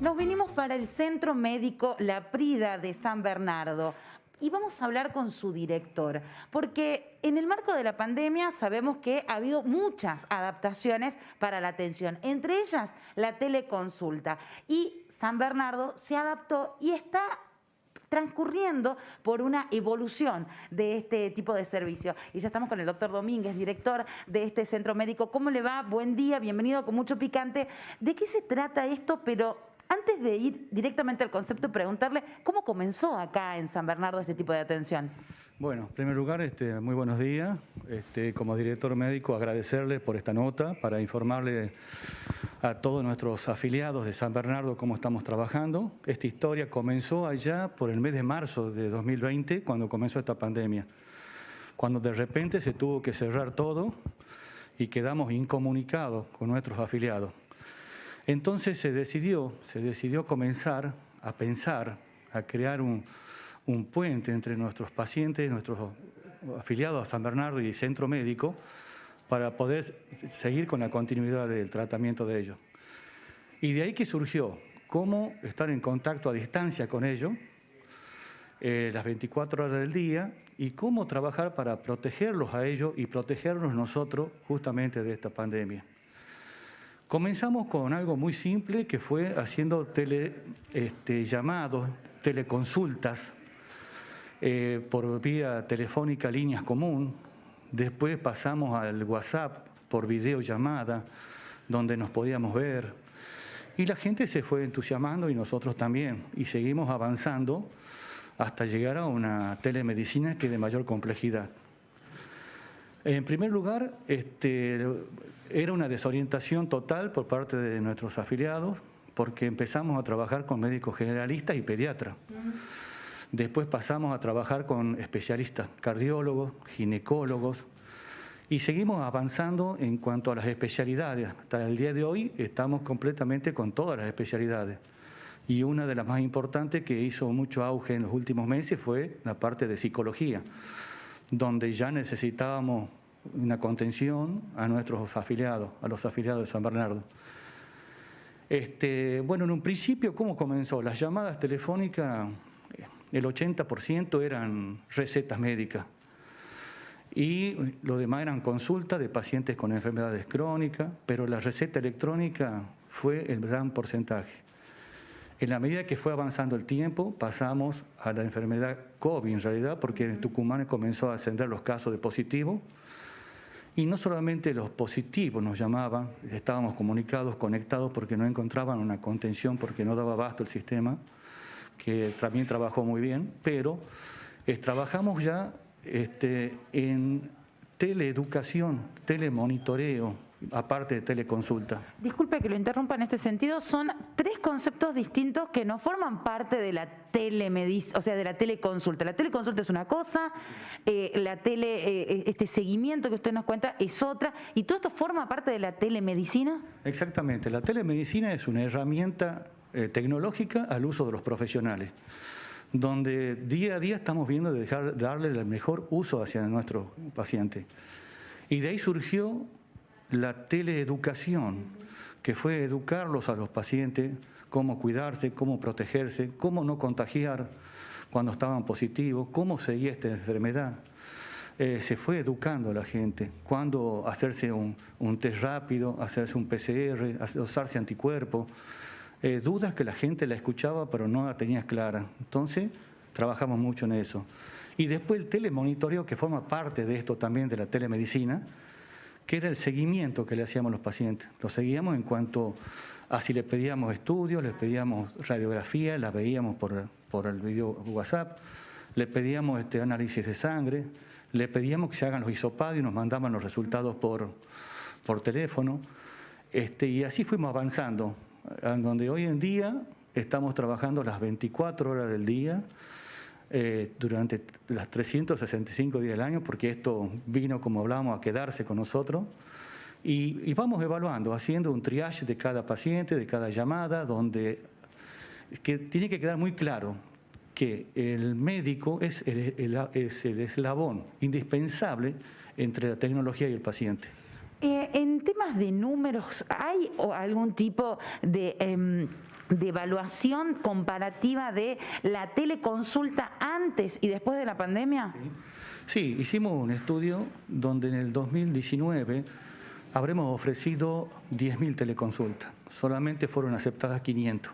Nos vinimos para el Centro Médico La Prida de San Bernardo y vamos a hablar con su director, porque en el marco de la pandemia sabemos que ha habido muchas adaptaciones para la atención, entre ellas la teleconsulta. Y San Bernardo se adaptó y está transcurriendo por una evolución de este tipo de servicio. Y ya estamos con el doctor Domínguez, director de este centro médico. ¿Cómo le va? Buen día, bienvenido con mucho picante. ¿De qué se trata esto? Pero antes de ir directamente al concepto, preguntarle cómo comenzó acá en San Bernardo este tipo de atención. Bueno, en primer lugar, muy buenos días. Como director médico, agradecerle por esta nota para informarle a todos nuestros afiliados de San Bernardo cómo estamos trabajando. Esta historia comenzó allá por el mes de marzo de 2020, cuando comenzó esta pandemia, cuando de repente se tuvo que cerrar todo y quedamos incomunicados con nuestros afiliados. Entonces se decidió comenzar a pensar, a crear un puente entre nuestros pacientes, nuestros afiliados a San Bernardo y centro médico, para poder seguir con la continuidad del tratamiento de ellos. Y de ahí que surgió cómo estar en contacto a distancia con ellos las 24 horas del día y cómo trabajar para protegerlos a ellos y protegernos nosotros justamente de esta pandemia. Comenzamos con algo muy simple que fue haciendo llamados, teleconsultas por vía telefónica, líneas común. Después pasamos al WhatsApp por videollamada, donde nos podíamos ver. Y la gente se fue entusiasmando y nosotros también. Y seguimos avanzando hasta llegar a una telemedicina que es de mayor complejidad. En primer lugar, era una desorientación total por parte de nuestros afiliados, porque empezamos a trabajar con médicos generalistas y pediatras. Después pasamos a trabajar con especialistas, cardiólogos, ginecólogos, y seguimos avanzando en cuanto a las especialidades. Hasta el día de hoy estamos completamente con todas las especialidades. Y una de las más importantes que hizo mucho auge en los últimos meses fue la parte de psicología, donde ya necesitábamos una contención a nuestros afiliados, a los afiliados de San Bernardo. Bueno, en un principio, ¿cómo comenzó? Las llamadas telefónicas, el 80% eran recetas médicas y lo demás eran consultas de pacientes con enfermedades crónicas, pero la receta electrónica fue el gran porcentaje. En la medida que fue avanzando el tiempo, pasamos a la enfermedad COVID en realidad, porque en Tucumán comenzó a ascender los casos de positivos. Y no solamente los positivos nos llamaban, estábamos comunicados, conectados, porque no encontraban una contención, porque no daba abasto el sistema, que también trabajó muy bien, pero trabajamos ya en teleeducación, telemonitoreo, aparte de teleconsulta. Disculpe que lo interrumpa en este sentido, son tres conceptos distintos que no forman parte de la telemedicina, o sea, de la teleconsulta. La teleconsulta es una cosa, este seguimiento que usted nos cuenta es otra, y todo esto forma parte de la telemedicina. Exactamente, la telemedicina es una herramienta tecnológica al uso de los profesionales, donde día a día estamos viendo de darle el mejor uso hacia nuestros pacientes. Y de ahí surgió la teleeducación, que fue educarlos a los pacientes, cómo cuidarse, cómo protegerse, cómo no contagiar cuando estaban positivos, cómo seguir esta enfermedad. Se fue educando a la gente, cuándo hacerse un test rápido, hacerse un PCR, usarse anticuerpos, dudas que la gente la escuchaba pero no la tenía clara. Entonces, trabajamos mucho en eso. Y después el telemonitoreo, que forma parte de esto también de la telemedicina, que era el seguimiento que le hacíamos a los pacientes. Los seguíamos en cuanto a si le pedíamos estudios, les pedíamos radiografía, las veíamos por el video WhatsApp, le pedíamos análisis de sangre, le pedíamos que se hagan los hisopados y nos mandaban los resultados por teléfono. Y así fuimos avanzando, en donde hoy en día estamos trabajando las 24 horas del día, durante las 365 días del año, porque esto vino, como hablábamos, a quedarse con nosotros, y vamos evaluando, haciendo un triage de cada paciente, de cada llamada, donde tiene que quedar muy claro que el médico es el eslabón indispensable entre la tecnología y el paciente. En temas de números, ¿hay algún tipo de evaluación comparativa de la teleconsulta antes y después de la pandemia? Sí, hicimos un estudio donde en el 2019 habremos ofrecido 10.000 teleconsultas, solamente fueron aceptadas 500.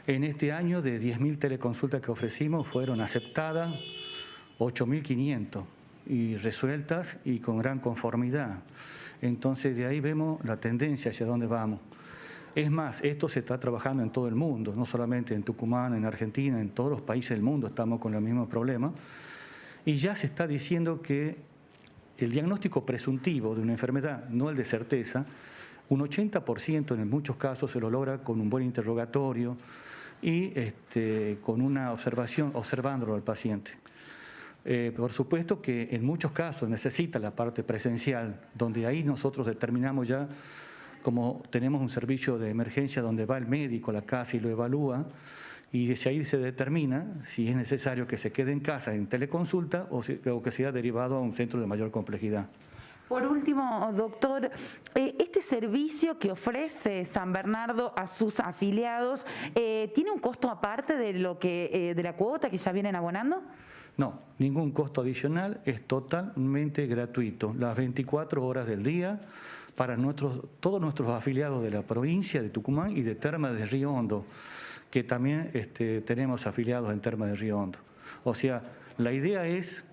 En este año, de 10.000 teleconsultas que ofrecimos, fueron aceptadas 8.500 y resueltas y con gran conformidad. Entonces, de ahí vemos la tendencia hacia dónde vamos. Es más, esto se está trabajando en todo el mundo, no solamente en Tucumán, en Argentina, en todos los países del mundo estamos con el mismo problema. Y ya se está diciendo que el diagnóstico presuntivo de una enfermedad, no el de certeza, un 80% en muchos casos se lo logra con un buen interrogatorio y con una observación, observándolo al paciente. Por supuesto que en muchos casos necesita la parte presencial, donde ahí nosotros determinamos ya, como tenemos un servicio de emergencia donde va el médico a la casa y lo evalúa, y desde ahí se determina si es necesario que se quede en casa en teleconsulta o que sea derivado a un centro de mayor complejidad. Por último, doctor, ¿este servicio que ofrece San Bernardo a sus afiliados tiene un costo aparte de de la cuota que ya vienen abonando? No, ningún costo adicional, es totalmente gratuito, las 24 horas del día para todos nuestros afiliados de la provincia de Tucumán y de Termas de Río Hondo, que también tenemos afiliados en Termas de Río Hondo. O sea, la idea es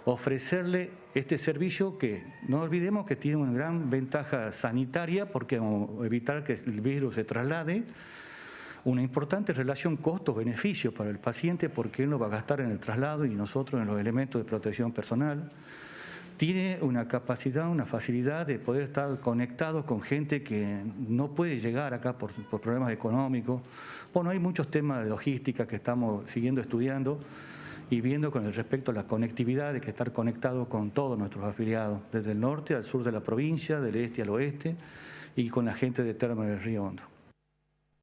ofrecerle este servicio que no olvidemos que tiene una gran ventaja sanitaria porque vamos a evitar que el virus se traslade, una importante relación costo-beneficio para el paciente porque él lo va a gastar en el traslado y nosotros en los elementos de protección personal. Tiene una capacidad, una facilidad de poder estar conectados con gente que no puede llegar acá por problemas económicos. Bueno, hay muchos temas de logística que estamos siguiendo estudiando y viendo con respecto a la conectividad, de que estar conectados con todos nuestros afiliados, desde el norte al sur de la provincia, del este al oeste, y con la gente de Termas del Río Hondo.